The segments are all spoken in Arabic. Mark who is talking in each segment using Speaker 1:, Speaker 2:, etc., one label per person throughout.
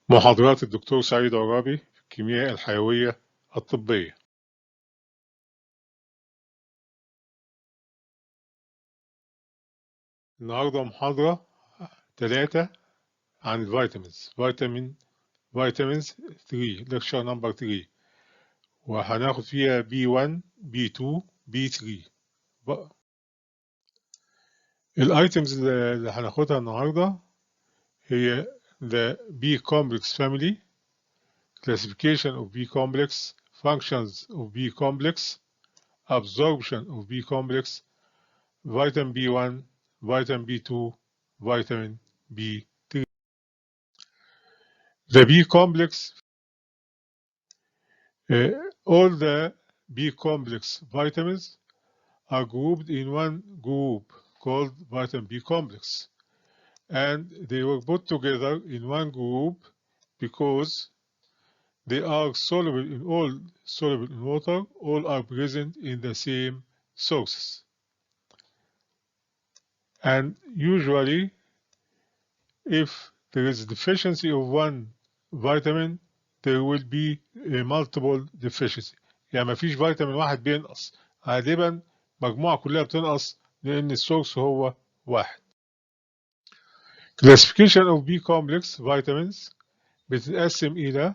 Speaker 1: محاضرات الدكتور سعيد عرابي في الكيمياء الحيوية الطبية. النهاردة محاضرة 3 عن الفيتامينز. فيتامينز 3 ليكشر نمبر 3، وهناخد فيها B1 B2 B3. الايتمز اللي هناخدها النهاردة هي the B complex family, classification of B complex, functions of B complex, absorption of B complex, vitamin B1, vitamin B2, vitamin B3. The B complex, all the B complex vitamins are grouped in one group called vitamin B complex, and they were put together in one group because they are soluble in water, all are present in the same sources. And usually, if there is a deficiency of one vitamin, there will be a multiple deficiency. يعني مفيش فيتامين واحد بينقص، غالبا مجموعة كلها بتنقص لأن السورس هو واحد. Classification of B complex vitamins بتتقسم إلى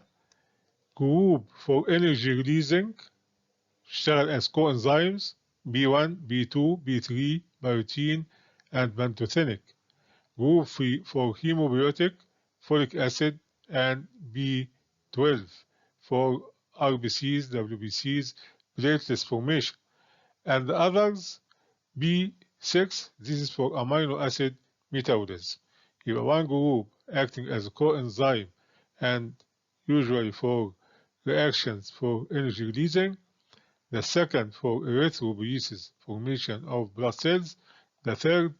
Speaker 1: group for energy releasing تشتغل as coenzymes B1, B2, B3, biotin and pantothenic. Group for hemobiotic, folic acid, and B12 for RBCs, WBCs, platelets formation. And the others, B6, this is for amino acid metabolism. You have one group acting as a coenzyme and usually for reactions for energy releasing. The second for erythropoiesis, formation of blood cells. The third,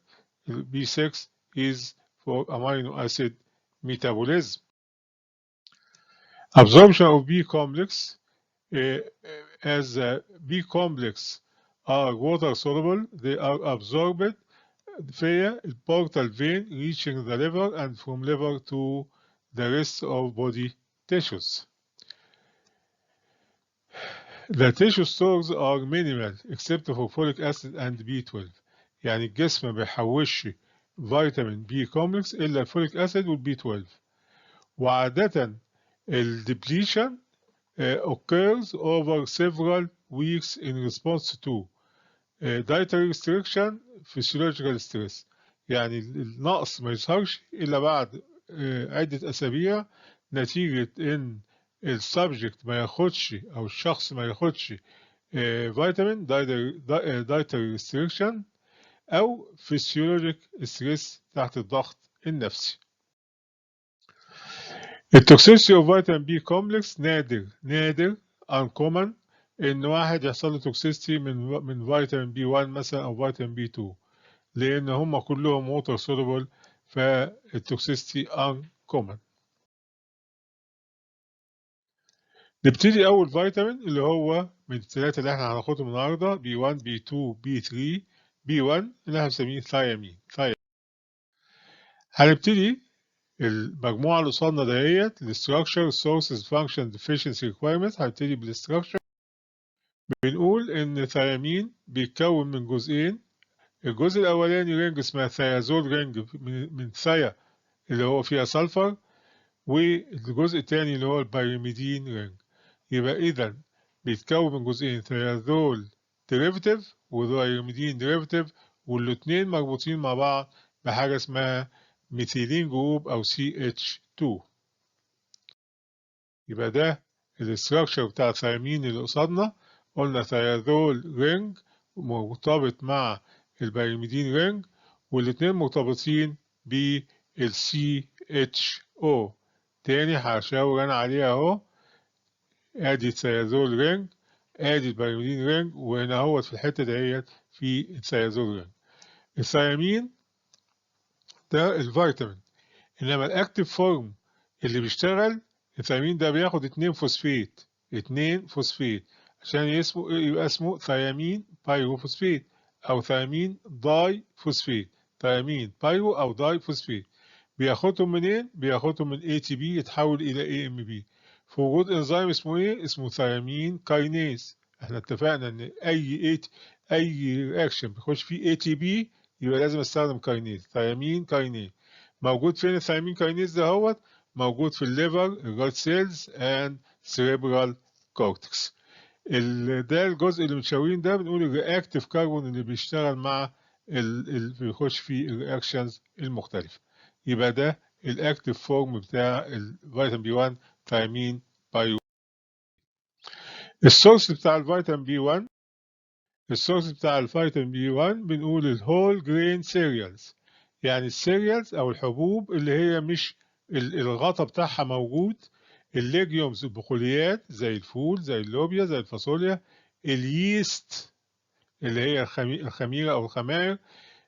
Speaker 1: B6, is for amino acid metabolism. Absorption of B complex, as B complex are water soluble, they are absorbed via the portal vein reaching the liver and from liver to the rest of body tissues. The tissue stores are minimal except for folic acid and B12. يعني الجسم ما بيحوش فيتامين B complex إلا الفوليك acid والبي 12. وعادة depletion occurs over several weeks in response to dietary restriction, physiological stress. يعني النقص ما يظهرش إلا بعد عدة أسابيع نتيجة إن السبجكت ما ياخدش أو الشخص ما ياخدش فيتامين dietary restriction أو physiologic stress تحت الضغط النفسي. التوكسيسيتي اوف فيتامين بي كومبلكس نادر uncommon ان واحد يحصل له توكسيسيتي من فيتامين بي 1 مثلا او فيتامين بي 2 لان هم كلهم ووتر سولوبل فالتوكسيسيتي uncommon. نبتدي اول فيتامين اللي هو من الثلاثه اللي احنا هناخدهم النهارده بي 1 بي 2 بي 3. بي 1 اللي احنا بنسميه ثيامين. هنبتدي المجموعة اللي قصادنا دهيت الستراكشر sources function deficiency requirements. هنبتدي بالستراكشر. بنقول إن ثيامين بيتكون من جزئين. الجزء الأولاني رينج اسمها ثيازول رينج من ثيا اللي هو فيها سلفر، والجزء الثاني اللي هو البيرميدين رينج. يبقى إذا بيتكون من جزئين ثيازول ديريفيتيف وبيرميدين ديريفيتيف، والاتنين مربوطين مع بعض بحاجة اسمها ميثيلين جروب أو CH2. يبقى ده الاستراكشر بتاع الثيامين اللي قصادنا. قلنا ثيازول رينج مرتبط مع البيرميدين رينج، والاتنين مرتبطين بالCHO. تاني هشاور أنا عليها أهو. آدي الثيازول رينج، آدي البيرميدين رينج، وهنا هو في الحتة دهيت في الثيازول رينج. الثيامين ده الفيتامين، انما الاكتيف فورم اللي بيشتغل الثيامين ده بياخد 2 فوسفيت عشان يبقى اسمه ثيامين بايروفوسفيت او ثيامين داي فوسفيت. ثيامين بايرو او داي فوسفيت بياخدهم منين؟ بياخدهم من ATP يتحول إلى AMP. في وجود إنزيم اسمه إيه؟ اسمه ثيامين كاينيز. إحنا اتفقنا إن أي رياكشن بيخش فيه ATP يبقى لازم استخدم كاينيز، ثيامين كاينيز. موجود فين الثيامين كاينيز ده؟ موجود في الليفر، الجود سيلز اند سيريبرال كورتكس. ده الجزء اللي متشاورين ده بنقول الرياكتيف كاربون اللي بيشتغل مع اللي بيخش في الرياكشنز المختلفة. يبقى ده الاكتيف فورم بتاع الفيتامين بي 1 ثيامين بايو. السورس بتاع الفيتامين بي 1 السورس بتاع الفيتامين بي 1 بنقول الهول جرين سيريالز، يعني السيريالز او الحبوب اللي هي مش الغطا بتاعها موجود. الليجيومز، البقوليات زي الفول، زي اللوبيا، زي الفاصوليا. اليست اللي هي الخميرة او الخمائر.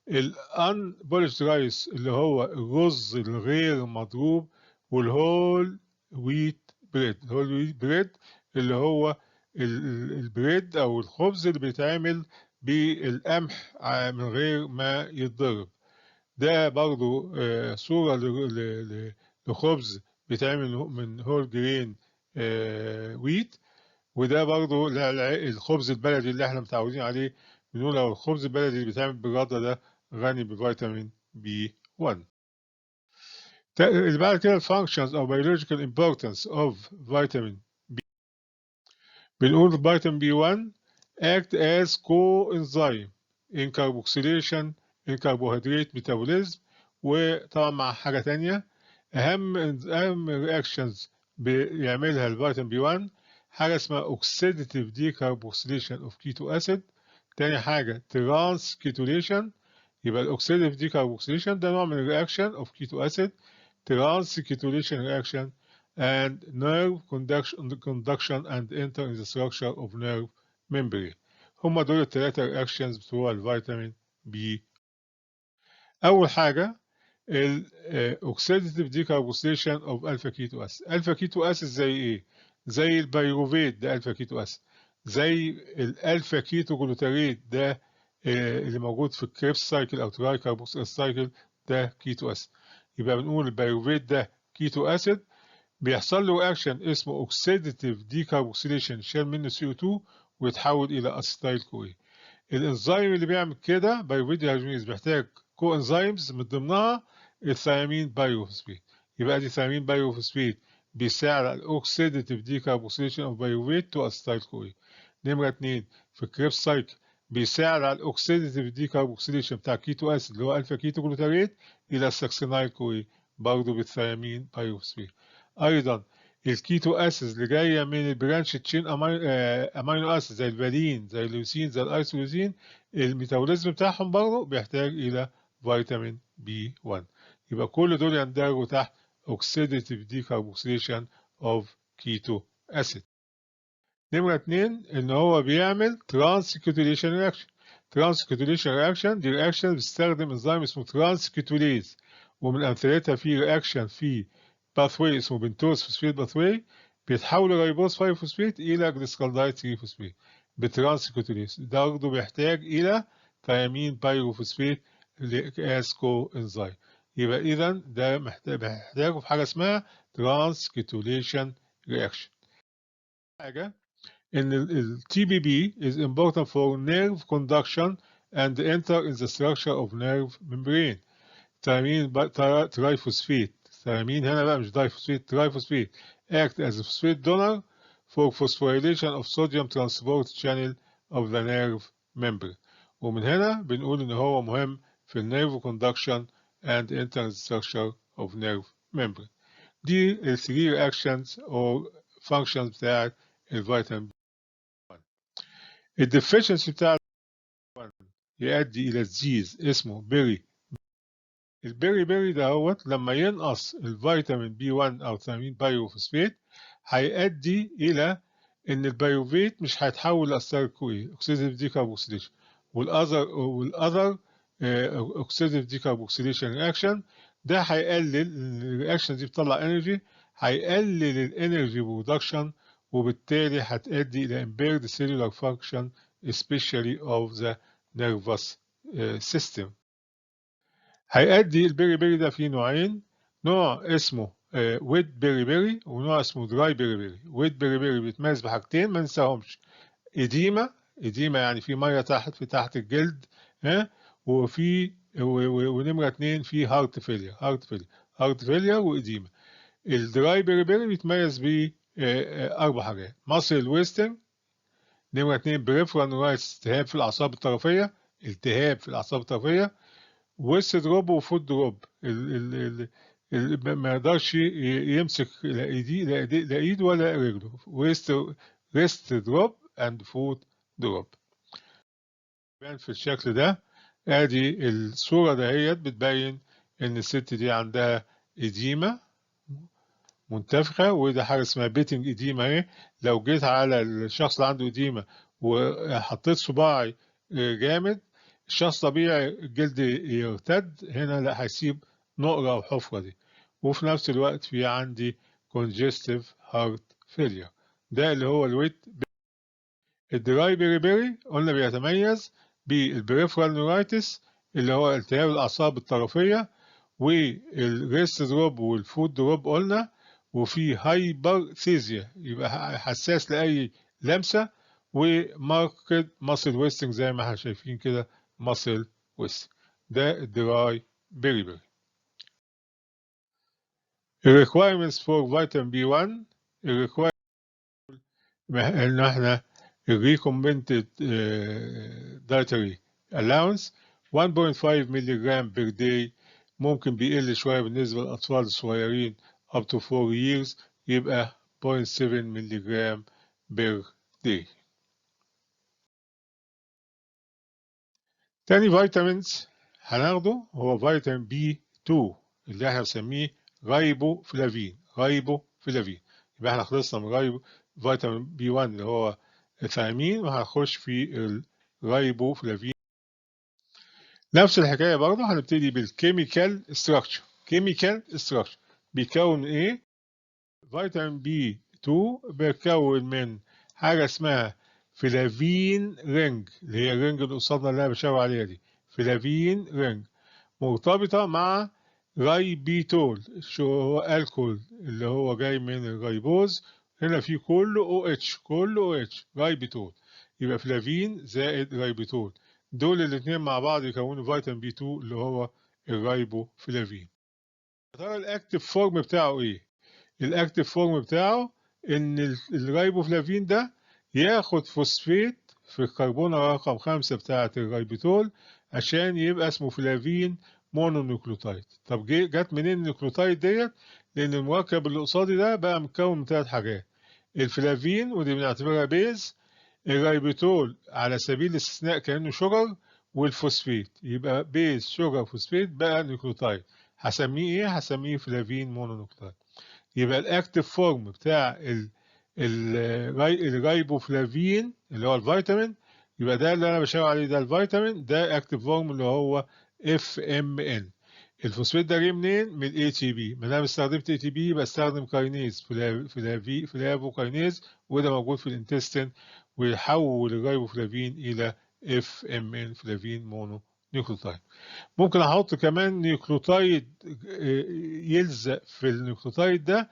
Speaker 1: الان بولش رايس اللي هو الرز الغير مضروب. والهول ويت بريد، الهول ويت بريد اللي هو البريد او الخبز اللي بيتعمل بالقمح من غير ما يتضرب. ده برضو صورة لخبز بيتعمل من هول جرين ويت. وده برضو الخبز البلدي اللي احنا متعودين عليه. بنقول لو الخبز البلدي اللي بيتعمل بالردة ده غني بفيتامين بي 1. اللي بعد كده functions or biological importance of vitamin B. بنقول vitamin B1 act as coenzyme in carboxylation in carbohydrate metabolism. وطبعا مع حاجة تانية أهم reactions بيعملها الفيتامين بي 1 حاجة اسمها oxidative decarboxylation of keto acid. تاني حاجة transketolation. يبقى الأوكسيديف decarboxylation ده نوع من الرياكشن of keto acid. transketolation reaction and nerve conduction and enter in the structure of nerve membrane. هم دول الثلاثة reactions بتوع الفيتامين بي. أول حاجة oxidative decarboxylation of alpha keto acid. alpha keto acid زي إيه؟ زي البيروفيت ده alpha keto acid. زي الالفا كيتو جلوتاريت ده اللي موجود في الكريبس سايكل أو تراي كاربوكسيل سايكل ده كيتو أسيد. يبقى بنقول البيروفيت ده كيتو أسيد بيحصل له أكشن اسمه أوكسيديتيف ديكاربوكسيليشن، شال منه CO2 ويتحول إلى أسيتايل كوي. الإنزيم اللي بيعمل كده بيروفيت ديهيدروجينيز بيحتاج كو إنزيمز من ضمنها الثيامين بايروفوسفيت. يبقى دي ثيامين بايروفوسفيت بيساعد على الأوكسيديتيف ديكاربوكسيليشن أوف بيروفيت تو أسيتايل كوي. نمرة 2 في الكريبس سايكل بيساعد على الاوكسيديتيف ديكاربوكسيليشن بتاع كيتو اسيد اللي هو الفا كيتو جلوتاريت الى الساكسينايل كوي برضه بالثيامين بايروفوسفيت. ايضا الكيتو اسيد اللي جايه من البرانش تشين امينو اسيد زي الفالين زي الليوسين زي الايسوليوسين الميتابوليزم بتاعهم برضه بيحتاج الى فيتامين بي 1. يبقى كل دول يندرجوا تحت اوكسيديتيف ديكاربوكسيليشن اوف كيتو اسيد. نمرة 2 إن هو بيعمل ترانسكيتوليشن رياكشن. ترانسكيتوليشن رياكشن دي رياكشن بتستخدم انزيم اسمه ترانسكيتوليز، ومن أمثلتها في رياكشن في باثوي اسمه بنتوز فوسفيت باثوي بيتحول الريبوز 5 فوسفيت إلى جليسكالدايد 3 فوسفيت بالترانسكيتوليز. ده برضه بيحتاج إلى ثيامين بايروفوسفيت كو انزيم. يبقى إذا ده محتاجه في حاجة اسمها ترانسكيتوليشن رياكشن. حاجة إن ال TBB is important for nerve conduction and enter in the structure of nerve membrane. ثيامين ترايفوسفيت، ثيامين هنا بقى مش دايفوسفيت، ترايفوسفيت act as a phosphate donor for phosphorylation of sodium transport channel of the nerve membrane. ومن هنا بنقول إن هو مهم في ال nerve conduction and enter in the structure of nerve membrane. دي ال 3 reactions or functions بتاعت الفيتامين. الديفيشنسي بتاع يؤدي إلى ديزيز اسمه بيري. البيري ده هوت لما ينقص الفيتامين بي 1 أو ثيامين بايروفوسفيت هيؤدي إلى إن البيروفيت مش هيتحول لأسيتايل كوي أوكسيديف ديكاربوكسيليشن والأذر أوكسيديف ديكاربوكسيليشن رياكشن. ده هيقلل الرياكشن دي بتطلع انرجي، هيقلل الانرجي برودكشن وبالتالي هتؤدي إلى impaired cellular function especially of the nervous system. هيؤدي البيري ده فيه نوعين نوع اسمه ويت بيري بيري ونوع اسمه دراي بيري بيري. ويت بيري بيري بيتميز بحاجتين ما ننساهمش: إديمة يعني في مية تحت الجلد، ها، ونمرة اتنين في هارت فيلير وإديمة. الدراي بيري بيري بيتميز ب 4 حاجات: ماسل ويستنج، نمرة اتنين بريفرال نورايتس، التهاب في الأعصاب الطرفية، ويست دروب وفوت دروب، ما يقدرش يمسك لا ايد ولا رجله. ريست دروب اند فوت دروب. في الشكل ده، ادي الصورة دهيت بتبين ان الست دي عندها اديمة منتفخة، وده حاجة اسمها بيتنج اديمة اهي. لو جيت على الشخص اللي عنده اديمة وحطيت صباعي جامد، الشخص طبيعي الجلد يرتد، هنا لا، هيسيب نقرة أو حفرة دي. وفي نفس الوقت في عندي congestive heart failure. ده اللي هو الويت. الدراي بيري بيري قلنا بيتميز بالبريفرال نورايتس اللي هو التهاب الأعصاب الطرفية، والريست دروب والفود دروب قلنا، وفي هايبرثيزيا يبقى حساس لأي لمسة، وماركت ماسل ويستنج زي ما احنا شايفين كده، ماسل ويستنج. ده الدراي بيري بيري. الريكوايرمنتس فور فيتامين بي 1. ان احنا recommended dietary allowance 1.5 مللي جرام بير داي. ممكن بيقل شوية بالنسبة للأطفال الصغيرين up to 4 years، يبقى 0.7 مللي جرام بير داي. تاني فيتامينز هناخده هو فيتامين بي 2 اللي احنا بنسميه رايبوفلافين. يبقى احنا خلصنا من فيتامين بي 1 اللي هو ثيامين، وهنخش في الرايبوفلافين. نفس الحكايه برضه، هنبتدي بالكيميكال ستراكشر. بيكون من ايه؟ فيتامين بي 2 بيتكون من حاجه اسمها فلافين رينج، اللي هي الرينج اللي قصادنا اللي انا بشاور عليها دي، فلافين رينج، مرتبطة مع رايبيتول، شو هو الكول اللي هو جاي من الريبوز. هنا في كله OH رايبيتول، يبقى فلافين زائد رايبيتول، دول الاثنين مع بعض يكونوا فيتامين بي 2 اللي هو الرايبوفلافين. يا ترى الاكتف فورم بتاعه ايه؟ الاكتف فورم بتاعه ان الرايبوفلافين ده ياخد فوسفيت في الكربونة رقم 5 بتاعة الرايبيتول عشان يبقى اسمه فلافين مونونيوكلوتايد. طب جت منين النيوكلوتايد ديت؟ لأن المركب اللي قصادي ده بقى مكون من 3 حاجات: الفلافين ودي بنعتبرها بيز، الرايبيتول على سبيل الاستثناء كأنه شجر، والفوسفيت. يبقى بيز شجر فوسفيت بقى نيوكلوتايد. هسميه ايه؟ هسميه فلافين مونونيوكلوتايد. يبقى الاكتف فورم بتاع الرايبوفلافين اللي هو الفيتامين، يبقى ده اللي انا بشاور عليه، ده الفيتامين، ده اكتف فورم اللي هو FMN. الفوسفات ده جاي منين؟ من الاي تي بي. ما دام استخدمت اي تي بي بستخدم كاينيز، فلافو كاينيز، وده موجود في الانتستين، ويحول الرايبوفلافين الى FMN، فلافين مونو نيوكليوتايد. ممكن احط كمان نيوكليوتايد يلزق في النيوكليوتايد ده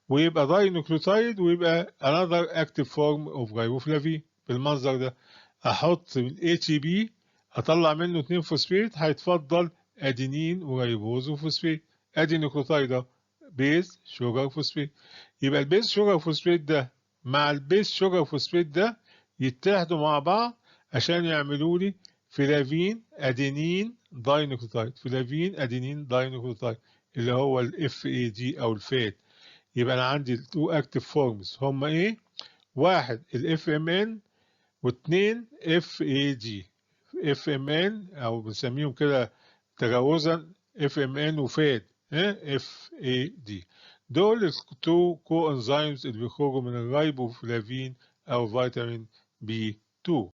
Speaker 1: ويبقى داي نيوكليوتايد، ويبقى another active form of riboflavin بالمنظر ده. احط الاي تي بي، اطلع منه 2 فوسفيت، هيتفضل ادينين وريبوز وفوسفيت. ادي نيوكليوتايد اهو، بيز شوجر فوسفيت. يبقى البيز شوجر فوسفيت ده مع البيز شوجر فوسفيت ده يتحدوا مع بعض عشان يعملوا لي فلافين ادينين داي نيوكليوتايد اللي هو الاف اي دي او الفات. يبقى انا عندي التو اكتف فورمز هم ايه؟ واحد الاف ام ان، واثنين اف اي دي. اف ام ان او بنسميهم كده تجاوزا اف ام ان وفاد اف اي دي. دول التو كو انزيمز اللي بيخرجوا من الرايبوفلافين او فيتامين بي 2.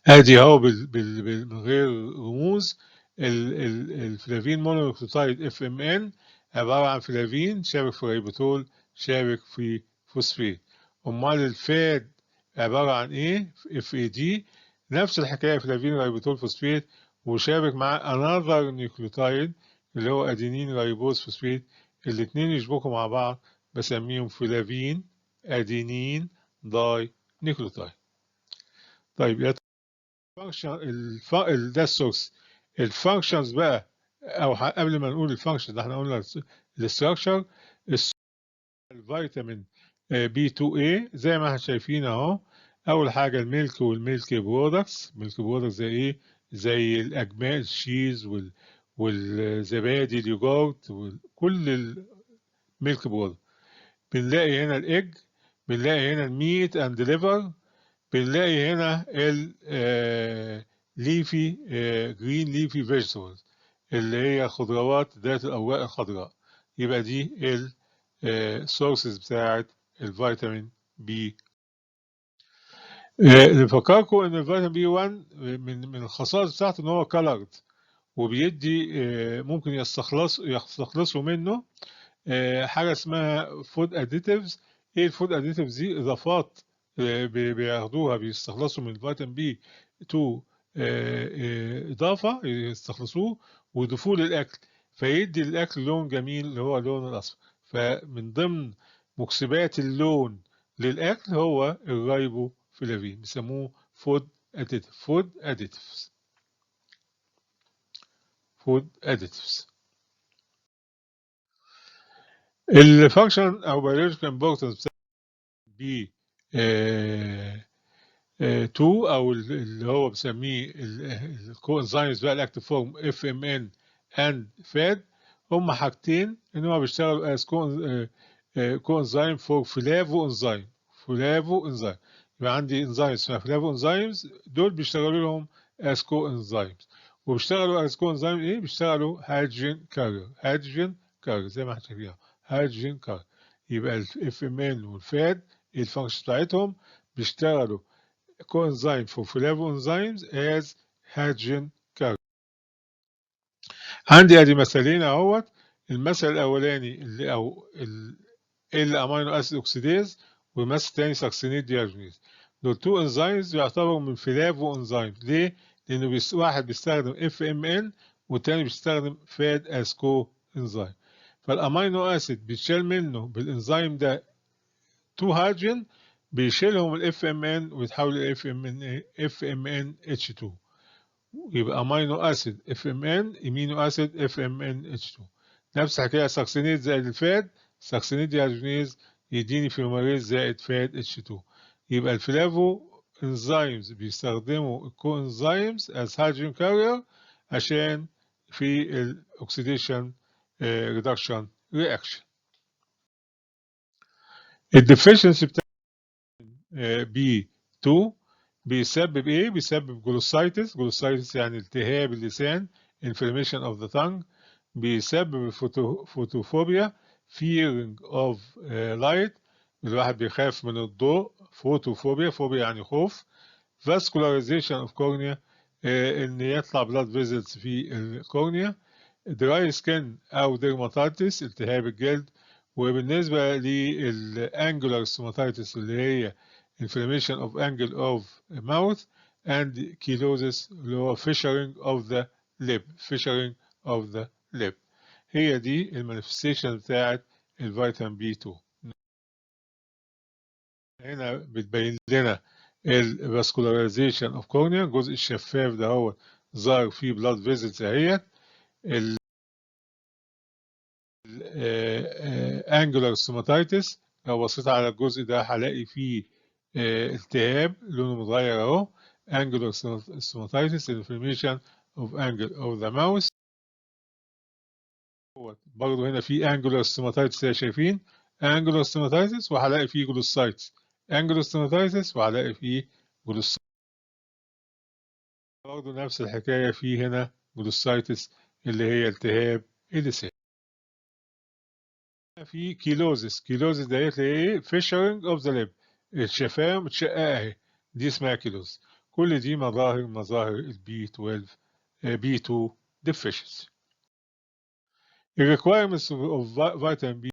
Speaker 1: ادي اهو من غير رموز. الفلافين مونونيوكليوتايد اف ام ان عباره عن فلافين شابك في ريبوتول شابك في فوسفيت. امال الفاد عباره عن ايه؟ اف اي دي، نفس الحكايه، فلافين ريبوتول فوسفيت، وشابك مع انذر نيوكليوتايد اللي هو أدينين رايبوز فوسفيت، الاتنين يشبكوا مع بعض بسميهم فلافين أدينين داي نيكلوتايد. طيب يا فانكشن ده السورس. الفانكشنز بقى، أو قبل ما نقول الفانكشن ده احنا قلنا الاستراكشر. الفيتامين بي 2 اي زي ما احنا شايفين اهو. اول حاجه الميلك والميلك برودكتس. ميلك برودكتس زي ايه؟ زي الاجمال، الشيز والزبادي، اليوجورت، وكل الميلك برودكت. بنلاقي هنا الايج، بنلاقي هنا الميت اند ليفر، بنلاقي هنا ليفي جرين ليفي فيجيتابلز اللي هي خضروات ذات الأوراق الخضراء. يبقى دي السورسز بتاعت الفيتامين بي. نفكركم ان الفيتامين بي 1 من الخصائص بتاعته ان هو كالرد، وبيدي ممكن يستخلصوا منه حاجه اسمها فود اديتيفز. ايه الفود اديتيفز دي؟ اضافات بياخدوها، بيستخلصوا من الفيتامين بي 2 اضافه يستخلصوه ويضيفوه للاكل، فيدي الاكل لون جميل اللي هو اللون الاصفر. فمن ضمن مكسبات اللون للاكل هو الرايبوفلافين، بيسموه فود اديتيف. فود اديتيفز. الفانكشن او بيولوجيكال امبورتنس بي 2 او اللي هو بسميه الكوانزايمز بقى الاكتيف فورم اف ام ان اند فاد. هم حاجتين ان هم بيشتغلوا از كوانزايم فور فلافو انزايم. يبقى عندي انزايمز اسمها فلافو انزايمز، دول بيشتغلوا لهم از كو انزايمز. وبيشتغلوا از كو انزايم ايه؟ بيشتغلوا هيدروجين كارير زي ما احنا شايفين، هيدروجين كارير. يبقى الاف ام ان والفاد الفانكشن بتاعتهم بيشتغلوا coenzyme for flavoenzymes as hydrogen carrier. عندي ادي مثالين اهوت. المثل الاولاني اللي او الامينو اسيد اوكسيديز، والمثل الثاني ساكسينيد ديهيدرونيز. دول تو انزيمز يعتبروا من فلافو انزيمز. ليه؟ لانه واحد بيستخدم اف ام ان والتاني بيستخدم فاد اسكو انزيم. فالامينو اسيد بيتشال منه بالانزيم ده 2 هيدروجين، بيشيلهم الاف ام ان ويتحول اف ام ان اتش 2. يبقى امينو اسيد اف ام ان، امينو اسيد اف ام ان اتش 2. نفس الحكايه ساكسينيد زائد الفاد، ساكسينيد ديهيدرونيز يديني فيوماريز زائد فاد اتش 2. يبقى الفلافو انزيمز بيستخدموا الكو انزيمز از هيدروجين كارير عشان في الاكسيديشن ريدكشن رياكشن. الديفيشنسي بتاع بي 2 بيسبب ايه؟ بيسبب جلوسايتس. جلوسايتس يعني التهاب اللسان، inflammation of the tongue. بيسبب فوتوفوبيا، fearing of light، الواحد بيخاف من الضوء. فوتوفوبيا، فوبيا يعني خوف. vascularization of cornea، ان يطلع blood vessels في الكورنيا. دراي سكين او ديرماتيتس، التهاب الجلد. وبالنسبه للانجولار ستوماتيتس اللي هي inflammation of angle of mouth and chelosis اللي هو fissuring of the lip. هي دي المانيفستيشن بتاعت الفيتامين بي 2. هنا بتبين لنا الفاسكولاريزيشن اوف كورنيا، الجزء الشفاف ده هو ظاهر فيه بلاد فيزلز اهيت. انجولار ستوماتيتس، لو بصيت على الجزء ده هلاقي فيه التهاب لونه متغير اهو. انجولار ستوماتيتس انفلاميشن اوف انجل اوف ذا ماوس. برضه هنا في انجولار ستوماتيتس شايفين، انجولار ستوماتيتس وهلاقي فيه جلوسايتس، انجولار ستوماتيتس وهلاقي فيه جلوسايتس. برضه نفس الحكايه في هنا جلوسايتس اللي هي التهاب اللسان. في كيلوزس ديت ايه؟ فيشرنج اوف ذا ليب، الشفاه متشققه اهي، دي اسمها كيلوز. كل دي مظاهر البي 12 بي 2 deficiency. الريكويرمنتس اوف فيتامين بي،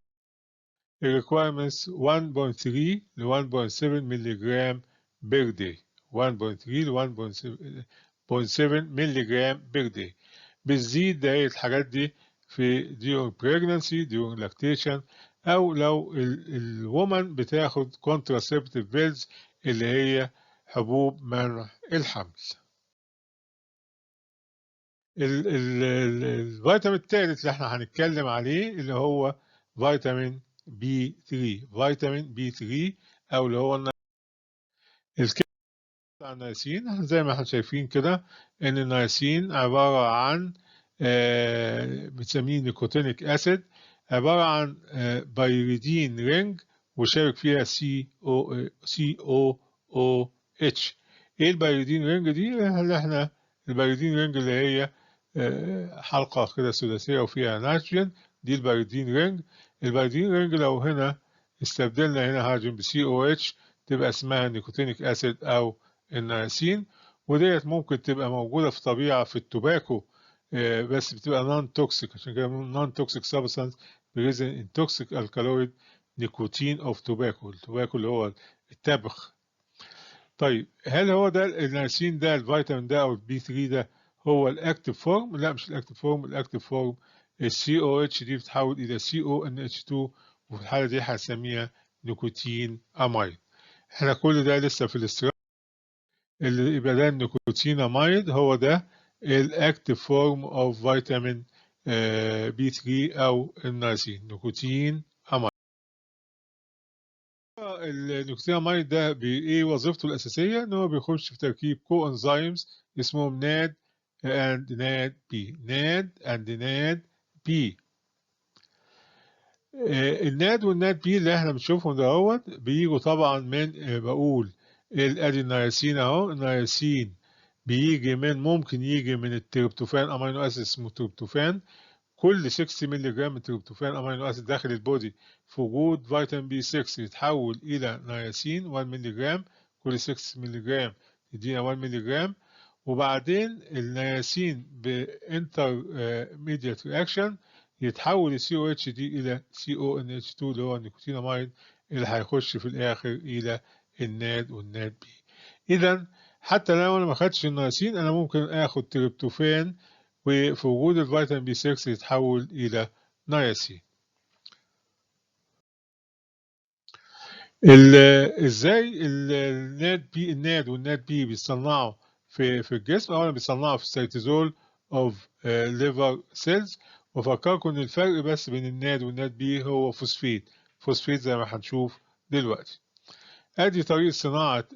Speaker 1: الريكويرمنتس 1.3 ل 1.7 مللي جرام بير داي. 1.3 ل 1.7 مللي جرام بير داي. بتزيد الحاجات دي في during pregnancy during lactation أو لو الwoman بتاخد contraceptive pills اللي هي حبوب منع الحمل. الفيتامين الثالث اللي احنا هنتكلم عليه اللي هو فيتامين بي 3 فيتامين بي 3 أو اللي هو بتاع النياسين. زي ما احنا شايفين كده ان النياسين عبارة عن بنسميه نيكوتينيك اسيد، عبارة عن بايريدين رينج وشارك فيها او اتش. ايه البايريدين رينج دي؟ اللي احنا البايريدين رينج اللي هي حلقة كده ثلاثية وفيها نيتروجين، دي البايريدين رينج. البايريدين رينج لو هنا استبدلنا هنا هيدروجين بسي او اتش تبقى اسمها نيكوتينيك اسيد او النياسين. وديت ممكن تبقى موجودة في الطبيعة في التوباكو، بس بتبقى نون توكسيك، عشان كده نون توكسيك سبستانس بريزن ان توكسيك الكالويد نيكوتين اوف توباكو، التوباكو اللي هو التبغ. طيب هل هو ده النياسين ده الفيتامين ده او البي 3 ده هو الاكتيف فورم؟ لا مش الاكتيف فورم. الاكتيف فورم السي او اتش دي بتتحول الى سي او ان اتش 2، وفي الحالة دي هنسميها نيكوتين امايد. احنا كل ده لسه في الاستراحة. اللي يبقى ده النيكوتيناميد هو ده الاكتيف فورم اوف فيتامين بي 3 او النياسين نيكوتين اميد. النيكوتيناميد ده ايه وظيفته الاساسيه؟ ان هو بيخش في تركيب كو انزيمز اسمهم ناد اند ناد بي، ناد اند ناد بي. الناد والناد بي اللي احنا بنشوفهم دهوت بيجوا طبعا من بقول ادي النياسين اهو. النياسين بيجي من ممكن يجي من التريبتوفان امينو اسيد اسمه تريبتوفان. كل 6 مللي جرام من تريبتوفان امينو اسيد داخل البودي في وجود فيتامين بي 6 يتحول الى نياسين 1 مللي جرام. كل 6 مللي جرام يدينا 1 مللي جرام. وبعدين النياسين بانتر ميديات رياكشن يتحول السي او اتش دي الى سي او ان اتش 2 اللي هو النيكوتيناميد اللي هيخش في الاخر الى الناد والناد بي. اذا حتى لو انا ما خدتش النياسين انا ممكن اخد تريبتوفان وفي وجود الفيتامين بي 6 يتحول الى نياسين. ازاي الناد والناد بي بيصنعوا في الجسم؟ اولا بيصنعوا في السيتوزول اوف ليفر سيلز. وفكركم ان الفرق بس بين الناد والناد بي هو فوسفيت، فوسفيت زي ما هنشوف دلوقتي. ادي طريقة صناعة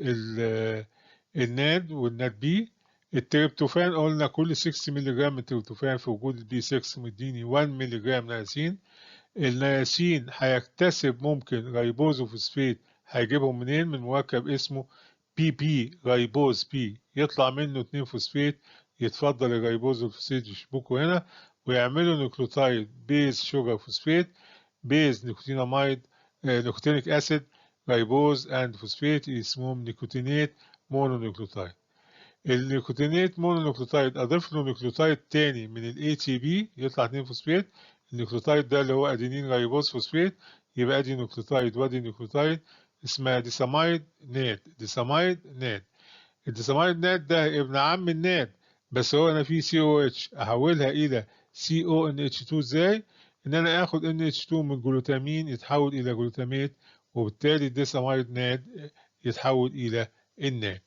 Speaker 1: الناد والناد بي. التريبتوفان قلنا كل 6 مللي جرام من التريبتوفان في وجود البي 6 مديني 1 مللي جرام نياسين. النياسين هيكتسب ممكن ريبوزوفوسفيت، هيجيبهم منين؟ من مركب اسمه بي ريبوز بي، يطلع منه 2 فوسفيت، يتفضل الريبوزوفوسفيت يشبكوا هنا ويعملوا نيوكليوتايد بيز شوجر فوسفيت، بيز نيكوتيناميد نيكوتينيك اسيد، ريبوز اند فوسفيت اسمهم نيكوتينيت مونونيوكليوتايد. النيكوتينيت مونونيوكليوتايد اضيف له نيوكليوتايد تاني من الاي تي بي يطلع 2 فوسفيت. النيوكليوتايد ده اللي هو ادينين ريبوز فوسفيت، يبقى ادي نيوكليوتايد وادي نيوكليوتايد اسمها ديساميد ناد. ديساميد ناد. الديساميد ناد ده ابن عم الناد، بس هو انا فيه سي او اتش احولها الى سي او ان اتش 2 ازاي؟ ان انا اخد ان اتش 2 من جلوتامين يتحول الى جلوتاميت، وبالتالي الديساميد ناد يتحول الى الناد.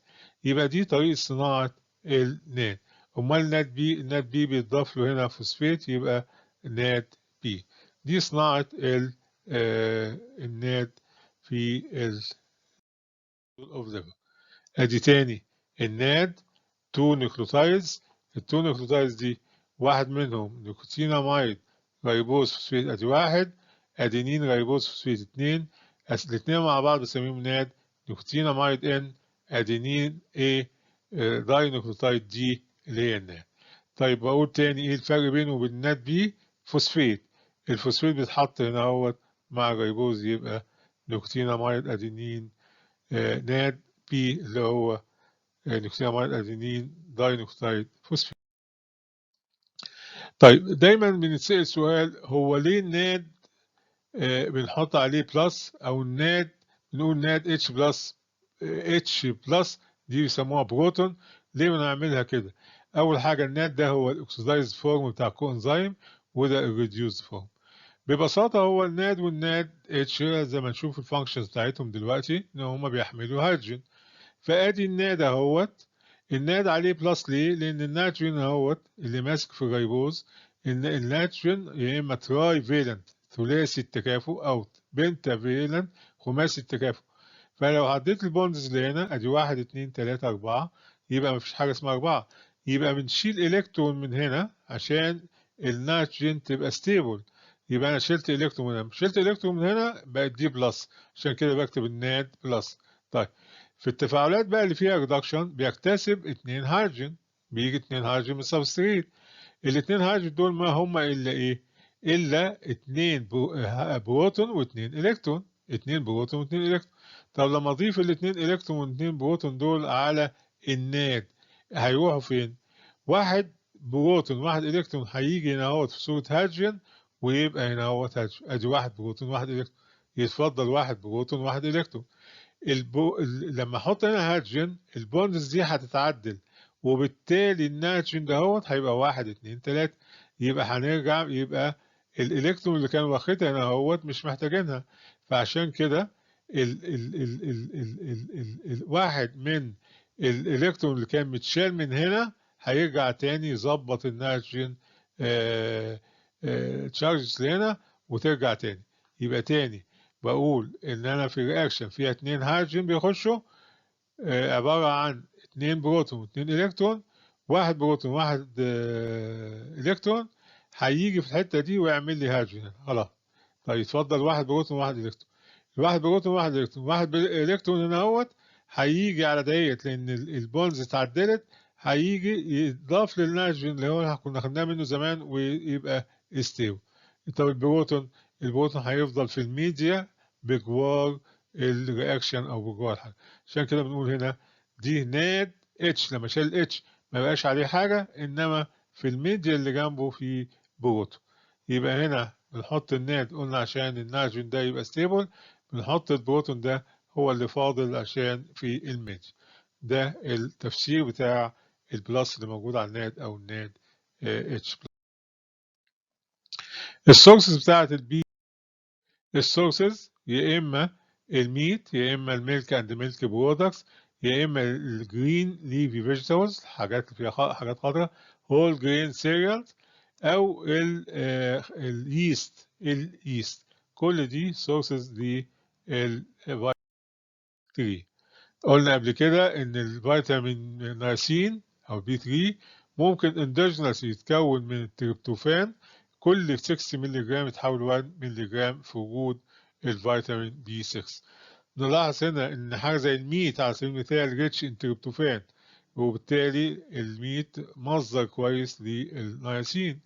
Speaker 1: يبقى دي طريقة صناعة الناد. امال الناد بي؟ الناد بي بيتضاف له هنا فوسفيت يبقى ناد بي. دي صناعة الناد في of liver. ادي تاني الناد 2 نيوكليوتايدز. التو نيوكليوتايدز دي واحد منهم نيكوتيناميد ريبوز فوسفيت ادي واحد، ادينين ريبوز فوسفيت اتنين، الاتنين مع بعض بسميهم ناد نيكوتيناميد ان ادينين ايه داي نيوكليوتايد دي اللي هي الناد. طيب بقول تاني ايه الفرق بينه وبين الناد بي؟ فوسفيت. الفوسفيت بيتحط هنا اهوت مع الريبوز يبقى نيكوتيناميد ادينين ناد بي اللي هو نيكوتيناميد ادينين داي نيوكليوتايد فوسفيت. طيب دايما بنتسأل سؤال هو ليه الناد بنحط عليه بلس او الناد بنقول ناد اتش بلس؟ اتش بلس دي بيسموها بروتون. ليه بنعملها كده؟ اول حاجه الناد ده هو الاكسدايز فورم بتاع كو انزيم، وده الريديوز فورم. ببساطة هو الناد والناد اتش زي ما نشوف الفانكشنز بتاعتهم دلوقتي ان هما بيحملوا هيدروجين. فادي الناد اهوت، الناد عليه بلس ليه؟ لان النيتروجين اهوت اللي ماسك في الريبوز، ان النيتروجين يا اما تراي فيلنت ثلاثي التكافؤ او بنتا فيلنت خماسي التكافؤ. فلو عديت البوندز اللي هنا ادي 1 2 3 4، يبقى مفيش حاجه اسمها 4، يبقى بنشيل الكترون من هنا عشان النيتروجين تبقى ستيبل. يبقى انا شلت الكترون من هنا، شلت الكترون من هنا بقت دي بلس، عشان كده بكتب الناد بلس. طيب في التفاعلات بقى اللي فيها ريدكشن بيكتسب 2 هيدروجين، بيجي 2 هيدروجين من السبستريت. الاثنين هيدروجين دول ما هم الا ايه؟ الا 2 بروتون و2 الكترون، 2 بروتون و2 الكترون. طب لما اضيف الاثنين الكترون و2 بروتون دول على الناد هيروحوا فين؟ واحد بروتون واحد الكترون هيجي هنا اهوت في صورة هيدروجين، ويبقى هنا اهوت هيدروجين، ادي واحد بروتون واحد الكترون، يتفضل واحد بروتون واحد الكترون. لما احط هنا هيدروجين البوندز دي هتتعدل، وبالتالي النيتروجين دهوت هيبقى 1 2 3، يبقى هنرجع يبقى الالكترون اللي كان واخدها هنا اهوت مش محتاجينها. فعشان كده واحد من الالكترون اللي كان متشال من هنا هيرجع تاني يظبط النيتروجين تشارجز هنا وترجع تاني. يبقى تاني بقول ان انا في رياكشن فيها 2 هيدروجين بيخشوا، عباره عن 2 بروتون و2 الكترون، واحد بروتون واحد الكترون هيجي في الحته دي ويعمل لي هيدروجين خلاص. طيب اتفضل واحد بروتون واحد الكترون، واحد بروتون واحد الكترون، واحد الكترون هنا اهوت هيجي على ديت لان البونز اتعدلت، هيجي يضاف للنيتروجين اللي هو كنا خدناه منه زمان ويبقى ستيبل. طب البروتون، البروتون هيفضل في الميديا بجوار الرياكشن او بجوار الحاجه. عشان كده بنقول هنا دي ناد اتش، لما شال اتش ما بقاش عليه حاجه، انما في الميديا اللي جنبه في بروتون. يبقى هنا بنحط الناد قلنا عشان النيتروجين ده يبقى ستيبل، بنحط البروتون ده هو اللي فاضل عشان في الميديا. ده التفسير بتاع البلس اللي موجود على الناد او الناد اتش. السورسز بتاعت البي، السورسز يا اما الميت يا اما الميلك اند ميلك برودكتس يا اما الجرين ليفي فيجيتابلز، حاجات فيها حاجات خضراء، هول جرين سيريالز، او اليست. كل دي سورسز للفيتامين 3. قلنا قبل كده ان الفيتامين نياسين او بي 3 ممكن اندوجينس يتكون من التريبتوفان، كل 6 مللي جرام يتحول 1 مللي جرام في وجود الفيتامين بي 6. نلاحظ هنا ان حاجه زي الميت على سبيل المثال ريتش ان تريبتوفان، وبالتالي الميت مصدر كويس للنياسين.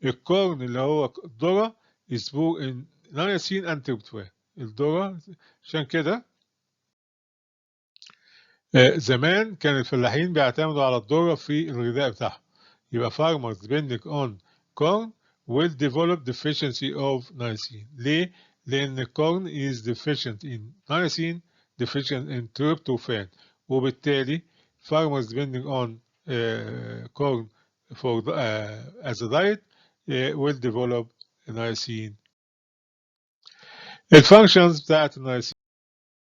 Speaker 1: الكورن اللي هو الذره يسبوه ان نياسين ان تريبتوفان، الذره. عشان كده زمان كان الفلاحين بيعتمدوا على الذرة في الغذاء بتاعهم. يبقى farmers depending on corn will develop deficiency of niacin. ليه؟ لأن corn is deficient in niacin, deficient in tryptophan. وبالتالي farmers depending on corn for as a diet will develop niacin. الفانكشنز بتاعت النياسين،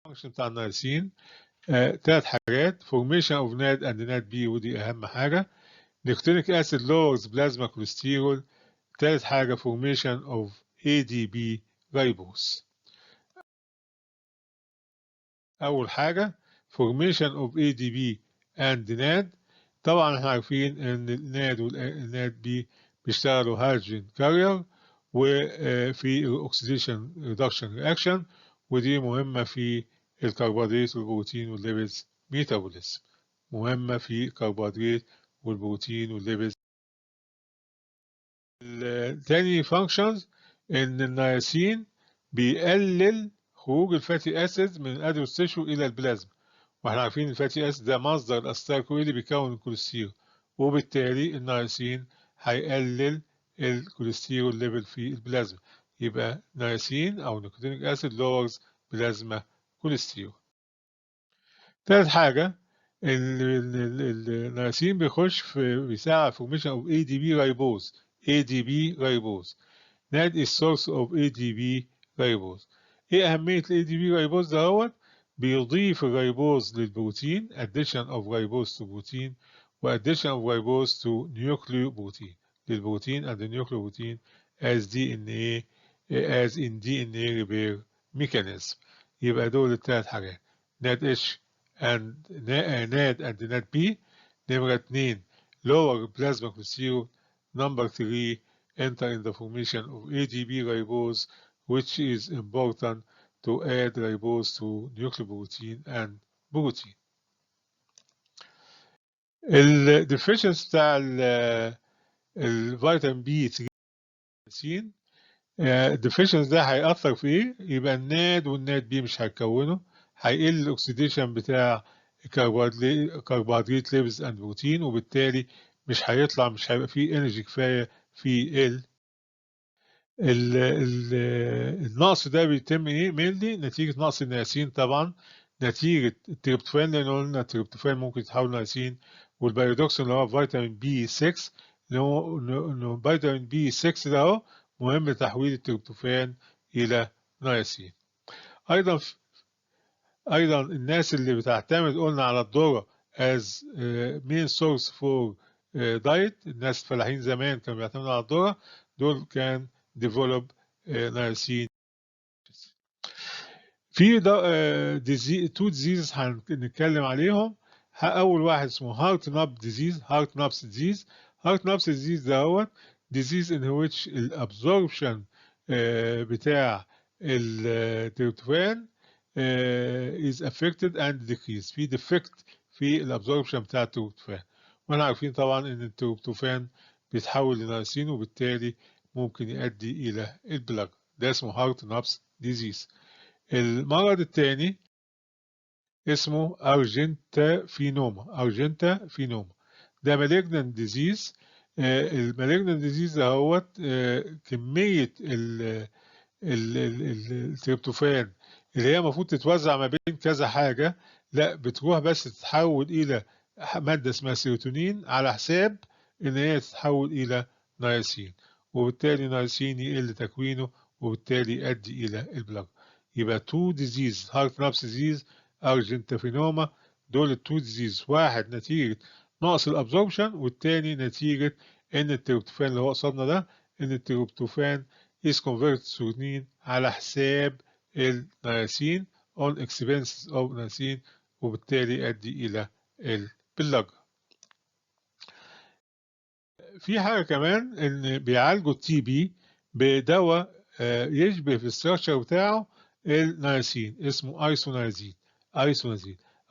Speaker 1: الفانكشن بتاع النياسين ثلاث حاجات: formation of NAD and NAD B ودي أهم حاجة. Nicotinamide acid lowers plasma cholesterol. ثالث حاجة formation of ADP ribose. أول حاجة formation of ADP and NAD. طبعا احنا عارفين إن الNAD والNAD B بيشتغلوا hydrogen carrier وفي oxidation reduction reaction، ودي مهمة في الكربوهيدرات والبروتين والليبيدز ميتابوليزم، مهمة في الكربوهيدرات والبروتين والليبيدز. تاني فانكشنز ان النياسين بيقلل خروج الفاتي اسيد من الادرس تيشو الى البلازما، واحنا عارفين الفاتي اسيد ده مصدر الاسيتايل كوين اللي بيكون الكوليسترول، وبالتالي النياسين هيقلل الكوليسترول ليفل في البلازما. يبقى نياسين او نيكوتينيك اسيد لورز بلازما كوليسترول. تالت حاجة النياسين بيخش في بيساعد فورميشن اوف اي دي بي رايبوز. ADP ribose. NAD is source of ADP ribose. ايه أهمية ال ADP ribose دهوت؟ بيضيف الريبوز للبروتين addition of ribose to protein و addition of ribose to nucleoprotein للبروتين and the nucleoprotein as DNA as in DNA repair mechanism. يبقى دول الثلاث حاجات NADH and NAD and NADP. نمرة 2 lower plasma cholesterol. Number 3 enter in the formation of ADP ribose, which is important to add ribose to nucleoprotein and protein. الديفيشنس بتاع الفيتامين بي 3 الديفيشنس ده هيأثر في ايه؟ يبقى الناد والناد بي مش هيكونه، هيقل الاكسيديشن بتاع كربوهيدرات ليبز اند بروتين، وبالتالي مش هيبقى فيه انرجي كفايه في النقص ده بيتم ايه؟ مينلي نتيجه نقص النياسين طبعا، نتيجه التريبتوفان، لان قلنا التريبتوفان ممكن يتحول لنياسين، والبيرودوكسين اللي هو فيتامين بي 6، اللي هو انه فيتامين بي 6 ده اهو مهم لتحويل التريبتوفان الى نياسين. ايضا الناس اللي بتعتمد قلنا على الذره as main source for diet، الناس الفلاحين زمان كانوا بيعتمدوا على الذره، دول كان develop نياسين. في تو ديزيز هنتكلم عليهم. اول واحد اسمه هارت ناب ديزيز. هارت نابس ديزيز. هارت نابس ديزيز دوت ديزيز ان which الابزوربشن بتاع التريبتوفان is affected and decreased. في ديفكت في الابزوربشن بتاع التريبتوفان، واحنا عارفين طبعا ان التريبتوفان بيتحول لنياسين، وبالتالي ممكن يؤدي الى البلاج. ده اسمه هارت نابس ديزيز. المرض الثاني اسمه أرجنتافينوما. أرجنتافينوما ده مالجنان ديزيز. المالجنان ديزيز اهوت كمية التريبتوفان اللي هي المفروض تتوزع ما بين كذا حاجة، لا بتروح بس تتحول إلى مادة اسمها سيروتونين على حساب إن هي تتحول إلى نياسين، وبالتالي نياسين يقل تكوينه، وبالتالي يؤدي إلى البلاج. يبقى تو ديزيز، هارت نابس ديزيز، أرجنتافينوما، دول التو ديزيز، واحد نتيجة نقص الابزوربشن، والتاني نتيجة إن التريبتوفان اللي هو قصادنا ده، إن التريبتوفان is converted to سيروتونين على حساب النياسين on expenses of نياسين، وبالتالي يؤدي إلى البلاج. في حاجة كمان إن بيعالجوا التي بي بدواء يشبه في الستراكشر بتاعه النياسين، اسمه ايسونازيد.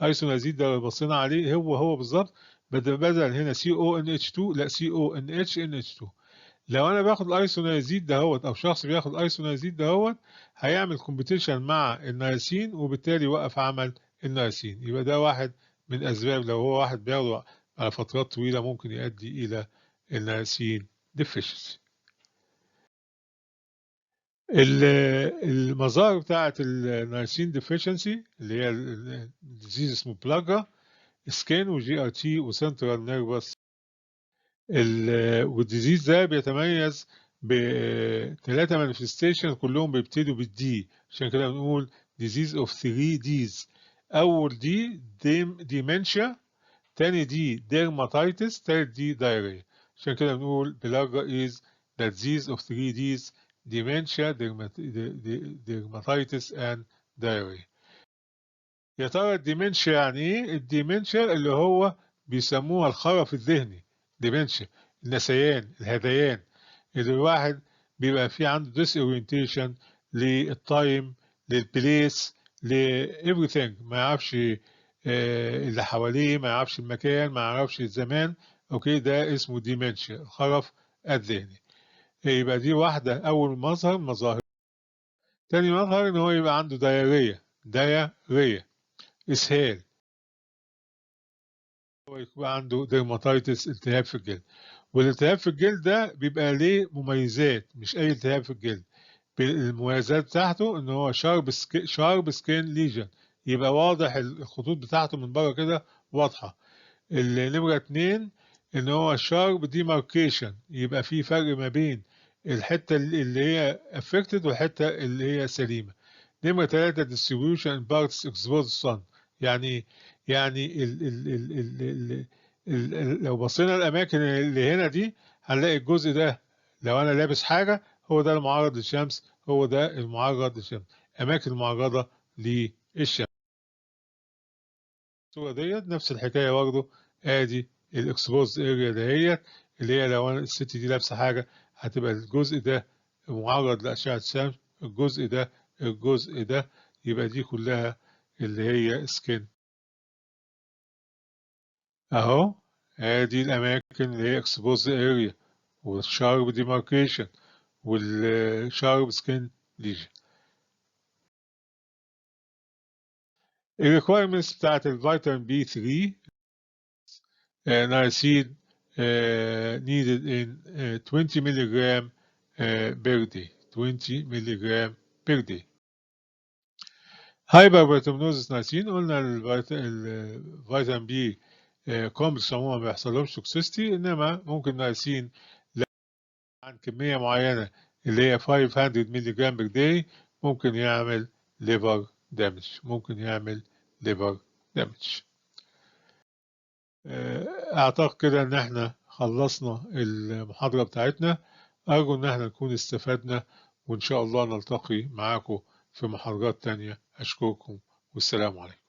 Speaker 1: ايسونازيد ده لو بصينا عليه هو بالظبط، بدل هنا CONH2 لا CONH NH2. لو انا باخد الايسونازيد دهوت، او شخص بياخد الايسونازيد دهوت، هيعمل كومبيتيشن مع النياسين، وبالتالي يوقف عمل النياسين. يبقى ده واحد من اسباب، لو هو واحد بياخده على فترات طويله، ممكن يؤدي الى النياسين ديفيشنسي. المظاهر بتاعت النياسين ديفيشنسي اللي هي الديزيز اسمه بلاجا، سكين وجي ار تي وسنترال نيرفس. والديزيز ده بيتميز بثلاثة مانيفستيشن كلهم بيبتدوا بالدي، عشان كده بنقول disease of 3 Ds. أول دي ديمنشيا، تاني دي ديرماتيتس، تالت دي دايريا. عشان كده بنقول بلاجا is the disease of 3 Ds: dementia, dermatitis and diarrhea. يا ترى الديمنشيا يعني ايه؟ الديمنشيا اللي هو بيسموها الخرف الذهني، ديمنشيا، النسيان، الهذيان، اللي الواحد بيبقى فيه عنده ديس اورينتيشن للتايم، للبليس، everything، ما يعرفش اللي حواليه، ما يعرفش المكان، ما يعرفش الزمان. اوكي، ده اسمه ديمنشيا، الخرف الذهني. يبقى دي واحدة أول مظهر. تاني مظهر إن هو يبقى عنده دايريا، إسهال، هو يبقى عنده ديرماتيتس، التهاب في الجلد. والالتهاب في الجلد ده بيبقى ليه مميزات، مش أي التهاب في الجلد. المميزات بتاعته إن هو شارب سكين ليجن، يبقى واضح الخطوط بتاعته من بره كده واضحة. النمرة 2 إن هو شارب ديماركيشن، يبقى في فرق ما بين الحتة اللي هي affected والحتة اللي هي سليمة. نمرة 3 distribution parts exposed sun. يعني يعني لو بصينا الأماكن اللي هنا دي هنلاقي الجزء ده لو أنا لابس حاجة هو ده المعرض للشمس، هو ده المعرض للشمس، أماكن معرضة للشمس. الصورة ديت نفس الحكاية برضه، آدي الإكسبوزد أريا دهيت اللي هي لو أنا الست دي لابسة حاجة هتبقى الجزء ده معرض لأشعة الشمس، الجزء ده يبقى دي كلها اللي هي سكين. أهو آدي الأماكن اللي هي إكسبوزد أريا والشارب ديماركيشن والشارب سكين ليجن. الريكويرمنتس بتاعت الفيتامين بي 3 niacin needed in 20 milligram per day. 20 milligram per day. هايبرفيتامينوزيس نياسين، قلنا الفيتامين بي كومبلكس عموما ما بيحصلهمش توكسيستي، انما ممكن نياسين عن كميه معينه اللي هي 500 مللي جرام بر داي ممكن يعمل ليفر دامج، ممكن يعمل ليفر دامج. أعتقد كده إن إحنا خلصنا المحاضرة بتاعتنا. أرجو إن إحنا نكون استفدنا، وإن شاء الله نلتقي معاكم في محاضرات تانية. أشكركم والسلام عليكم.